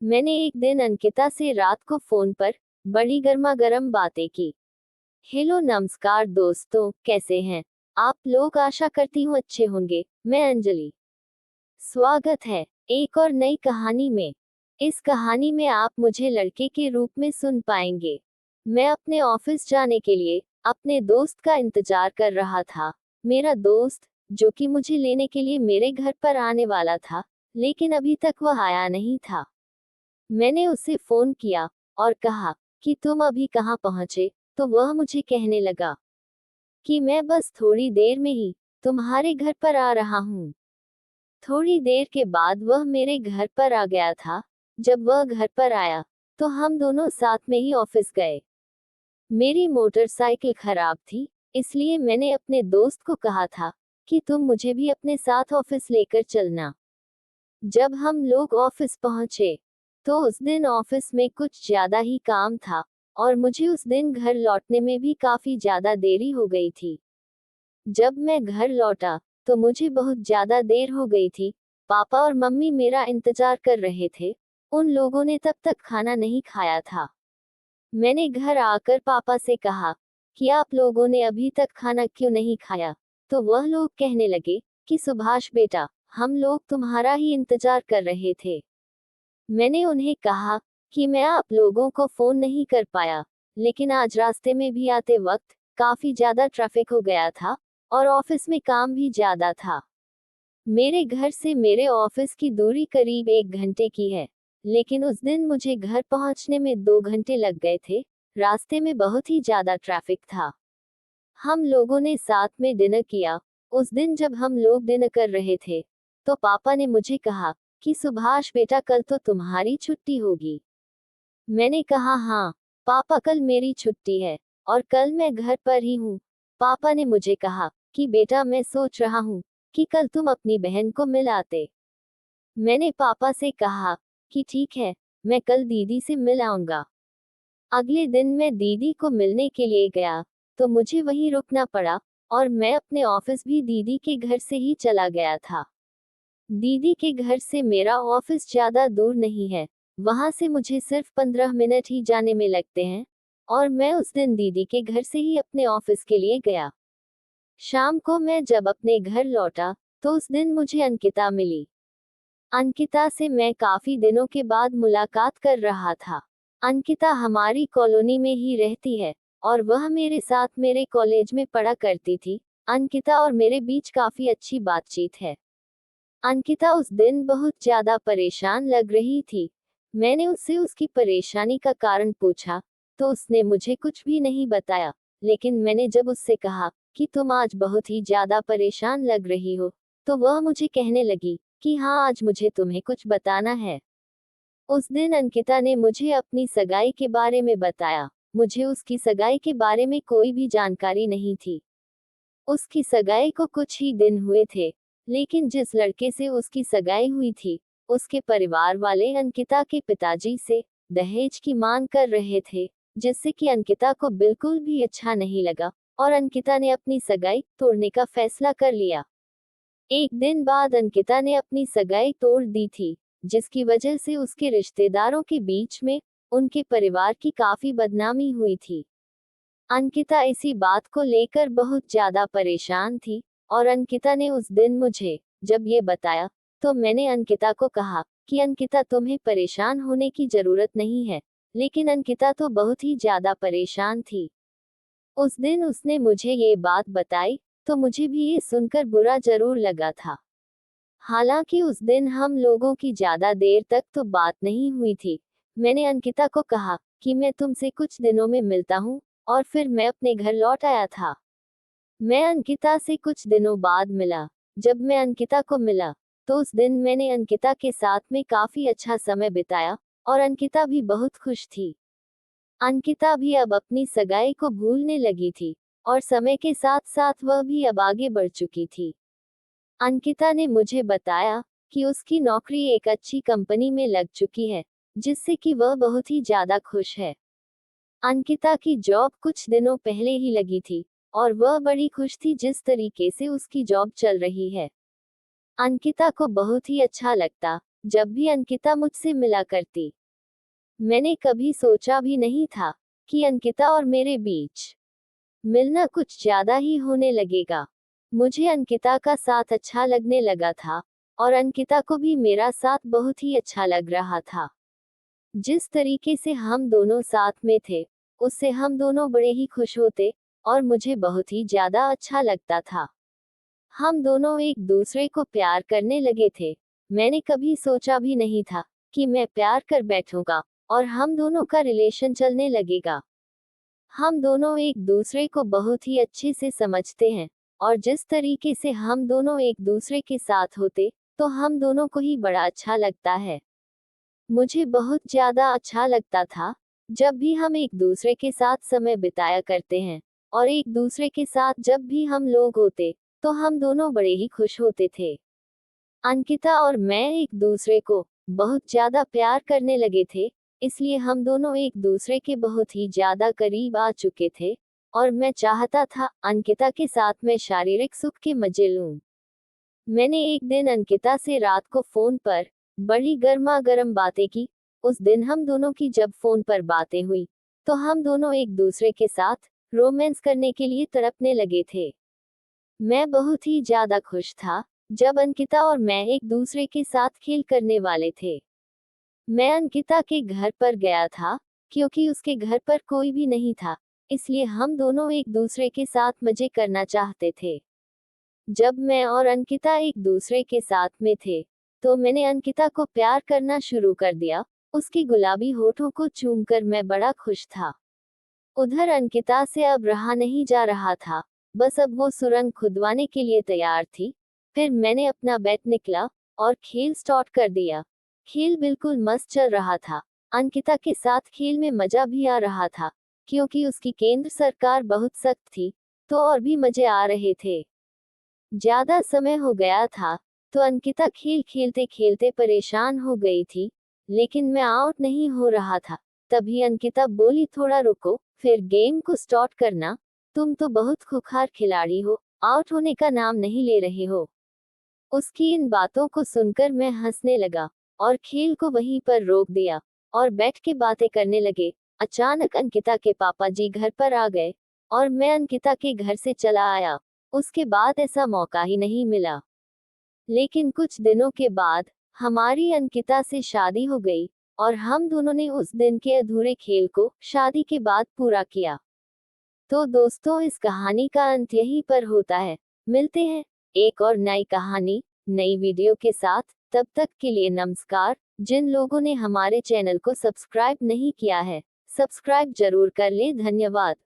मैंने एक दिन अंकिता से रात को फोन पर बड़ी गर्मा गर्म बातें की। हेलो नमस्कार दोस्तों, कैसे हैं आप लोग? आशा करती हूँ अच्छे होंगे। मैं अंजलि। स्वागत है एक और नई कहानी में। इस कहानी में आप मुझे लड़के के रूप में सुन पाएंगे। मैं अपने ऑफिस जाने के लिए अपने दोस्त का इंतजार कर रहा था। मेरा दोस्त, जो कि मुझे लेने के लिए मेरे घर पर आने वाला था, लेकिन अभी तक वह आया नहीं था। मैंने उसे फोन किया और कहा कि तुम अभी कहाँ पहुंचे, तो वह मुझे कहने लगा कि मैं बस थोड़ी देर में ही तुम्हारे घर पर आ रहा हूँ। थोड़ी देर के बाद वह मेरे घर पर आ गया था। जब वह घर पर आया तो हम दोनों साथ में ही ऑफिस गए। मेरी मोटरसाइकिल खराब थी, इसलिए मैंने अपने दोस्त को कहा था कि तुम मुझे भी अपने साथ ऑफिस लेकर चलना। जब हम लोग ऑफिस पहुंचे तो उस दिन ऑफिस में कुछ ज्यादा ही काम था और मुझे उस दिन घर लौटने में भी काफी ज्यादा देरी हो गई थी। जब मैं घर लौटा तो मुझे बहुत ज्यादा देर हो गई थी। पापा और मम्मी मेरा इंतजार कर रहे थे। उन लोगों ने तब तक खाना नहीं खाया था। मैंने घर आकर पापा से कहा कि आप लोगों ने अभी तक खाना क्यों नहीं खाया? तो वह लोग कहने लगे कि सुभाष बेटा, हम लोग तुम्हारा ही इंतजार कर रहे थे। मैंने उन्हें कहा कि मैं आप लोगों को फोन नहीं कर पाया, लेकिन आज रास्ते में भी आते वक्त काफी ज्यादा ट्रैफिक हो गया था और ऑफिस में काम भी ज्यादा था। मेरे घर से मेरे ऑफिस की दूरी करीब 1 घंटे की है, लेकिन उस दिन मुझे घर पहुंचने में 2 घंटे लग गए थे। रास्ते में बहुत ही ज्यादा ट्रैफिक था। हम लोगों ने साथ में डिनर किया। उस दिन जब हम लोग डिनर कर रहे थे तो पापा ने मुझे कहा कि सुभाष बेटा, कल तो तुम्हारी छुट्टी होगी। मैंने कहा हाँ पापा, कल मेरी छुट्टी है और कल मैं घर पर ही हूँ। पापा ने मुझे कहा कि बेटा, मैं सोच रहा हूँ कि कल तुम अपनी बहन को मिल आते। मैंने पापा से कहा कि ठीक है, मैं कल दीदी से मिल आऊंगा। अगले दिन मैं दीदी को मिलने के लिए गया तो मुझे वहीं रुकना पड़ा और मैं अपने ऑफिस भी दीदी के घर से ही चला गया था। दीदी के घर से मेरा ऑफिस ज्यादा दूर नहीं है, वहां से मुझे सिर्फ 15 मिनट ही जाने में लगते हैं और मैं उस दिन दीदी के घर से ही अपने ऑफिस के लिए गया। शाम को मैं जब अपने घर लौटा तो उस दिन मुझे अंकिता मिली। अंकिता से मैं काफी दिनों के बाद मुलाकात कर रहा था। अंकिता हमारी कॉलोनी में ही रहती है और वह मेरे साथ मेरे कॉलेज में पढ़ा करती थी। अंकिता और मेरे बीच काफी अच्छी बातचीत है। अंकिता उस दिन बहुत ज्यादा परेशान लग रही थी। मैंने उससे उसकी परेशानी का कारण पूछा तो उसने मुझे कुछ भी नहीं बताया, लेकिन मैंने जब उससे कहा कि तुम आज बहुत ही ज्यादा परेशान लग रही हो, तो वह मुझे कहने लगी कि हाँ, आज मुझे तुम्हें कुछ बताना है। उस दिन अंकिता ने मुझे अपनी सगाई के बारे में बताया। मुझे उसकी सगाई के बारे में कोई भी जानकारी नहीं थी। उसकी सगाई को कुछ ही दिन हुए थे, लेकिन जिस लड़के से उसकी सगाई हुई थी, उसके परिवार वाले अंकिता के पिताजी से दहेज की मांग कर रहे थे, जिससे कि अंकिता को बिल्कुल भी अच्छा नहीं लगा और अंकिता ने अपनी सगाई तोड़ने का फैसला कर लिया। एक दिन बाद अंकिता ने अपनी सगाई तोड़ दी थी, जिसकी वजह से उसके रिश्तेदारों के बीच में उनके परिवार की काफी बदनामी हुई थी। अंकिता इसी बात को लेकर बहुत ज्यादा परेशान थी और अंकिता ने उस दिन मुझे जब ये बताया तो मैंने अंकिता को कहा कि अंकिता, तुम्हें परेशान होने की जरूरत नहीं है। लेकिन अंकिता तो बहुत ही ज्यादा परेशान थी। उस दिन उसने मुझे ये बात बताई तो मुझे भी ये सुनकर बुरा जरूर लगा था। हालांकि उस दिन हम लोगों की ज्यादा देर तक तो बात नहीं हुई थी। मैंने अंकिता को कहा कि मैं तुमसे कुछ दिनों में मिलता हूँ और फिर मैं अपने घर लौट आया था। मैं अंकिता से कुछ दिनों बाद मिला। जब मैं अंकिता को मिला तो उस दिन मैंने अंकिता के साथ में काफी अच्छा समय बिताया और अंकिता भी बहुत खुश थी। अंकिता भी अब अपनी सगाई को भूलने लगी थी और समय के साथ साथ वह भी अब आगे बढ़ चुकी थी। अंकिता ने मुझे बताया कि उसकी नौकरी एक अच्छी कंपनी में लग चुकी है, जिससे कि वह बहुत ही ज्यादा खुश है। अंकिता की जॉब कुछ दिनों पहले ही लगी थी और वह बड़ी खुश थी जिस तरीके से उसकी जॉब चल रही है। अंकिता को बहुत ही अच्छा लगता जब भी अंकिता मुझसे मिला करती, मैंने कभी सोचा भी नहीं था कि अंकिता और मेरे बीच मिलना कुछ ज्यादा ही होने लगेगा। मुझे अंकिता का साथ अच्छा लगने लगा था और अंकिता को भी मेरा साथ बहुत ही अच्छा लग रहा था। जिस तरीके से हम दोनों साथ में थे, उससे हम दोनों बड़े ही खुश होते और मुझे बहुत ही ज्यादा अच्छा लगता था। हम दोनों एक दूसरे को प्यार करने लगे थे। मैंने कभी सोचा भी नहीं था कि मैं प्यार कर बैठूंगा और हम दोनों का रिलेशन चलने लगेगा। हम दोनों एक दूसरे को बहुत ही अच्छे से समझते हैं और जिस तरीके से हम दोनों एक दूसरे के साथ होते, तो हम दोनों को ही बड़ा अच्छा लगता है। मुझे बहुत ज्यादा अच्छा लगता था जब भी हम एक दूसरे के साथ समय बिताया करते हैं और एक दूसरे के साथ जब भी हम लोग होते, तो हम दोनों बड़े ही खुश होते थे। अंकिता और मैं एक दूसरे को बहुत ज्यादा प्यार करने लगे थे, इसलिए हम दोनों एक दूसरे के बहुत ही ज्यादा करीब आ चुके थे और मैं चाहता था अंकिता के साथ मैं शारीरिक सुख के मजे लूं। मैंने एक दिन अंकिता से रात को फोन पर बड़ी गर्मा गर्म बातें की। उस दिन हम दोनों की जब फोन पर बातें हुई, तो हम दोनों एक दूसरे के साथ रोमांस करने के लिए तड़पने लगे थे। मैं बहुत ही ज्यादा खुश था जब अंकिता और मैं एक दूसरे के साथ खेल करने वाले थे। मैं अंकिता के घर पर गया था क्योंकि उसके घर पर कोई भी नहीं था, इसलिए हम दोनों एक दूसरे के साथ मजे करना चाहते थे। जब मैं और अंकिता एक दूसरे के साथ में थे, तो मैंने अंकिता को प्यार करना शुरू कर दिया। उसकी गुलाबी होठों को चूमकर मैं बड़ा खुश था। उधर अंकिता से अब रहा नहीं जा रहा था, बस अब वो सुरंग खुदवाने के लिए तैयार थी। फिर मैंने अपना बैट निकला और खेल स्टार्ट कर दिया। खेल बिल्कुल मस्त चल रहा था। अंकिता के साथ खेल में मजा भी आ रहा था, क्योंकि उसकी केंद्र सरकार बहुत सख्त थी, तो और भी मजे आ रहे थे। ज्यादा समय हो गया था, तो अंकिता खेल खेलते खेलते परेशान हो गई थी, लेकिन मैं आउट नहीं हो रहा था। तभी अंकिता बोली, थोड़ा रुको, फिर गेम को स्टार्ट करना। तुम तो बहुत खूंखार खिलाड़ी हो, आउट होने का नाम नहीं ले रहे हो। उसकी इन बातों को सुनकर मैं हंसने लगा और खेल को वहीं पर रोक दिया और बैठ के बातें करने लगे। अचानक अंकिता के पापा जी घर पर आ गए और मैं अंकिता के घर से चला आया। उसके बाद ऐसा मौका ही नहीं मिला। लेकिन कुछ दिनों के बाद हमारी अंकिता से शादी हो गई और हम दोनों ने उस दिन के अधूरे खेल को शादी के बाद पूरा किया। तो दोस्तों, इस कहानी का अंत यहीं पर होता है। मिलते हैं एक और नई कहानी, नई वीडियो के साथ। तब तक के लिए नमस्कार। जिन लोगों ने हमारे चैनल को सब्सक्राइब नहीं किया है, सब्सक्राइब जरूर कर ले। धन्यवाद।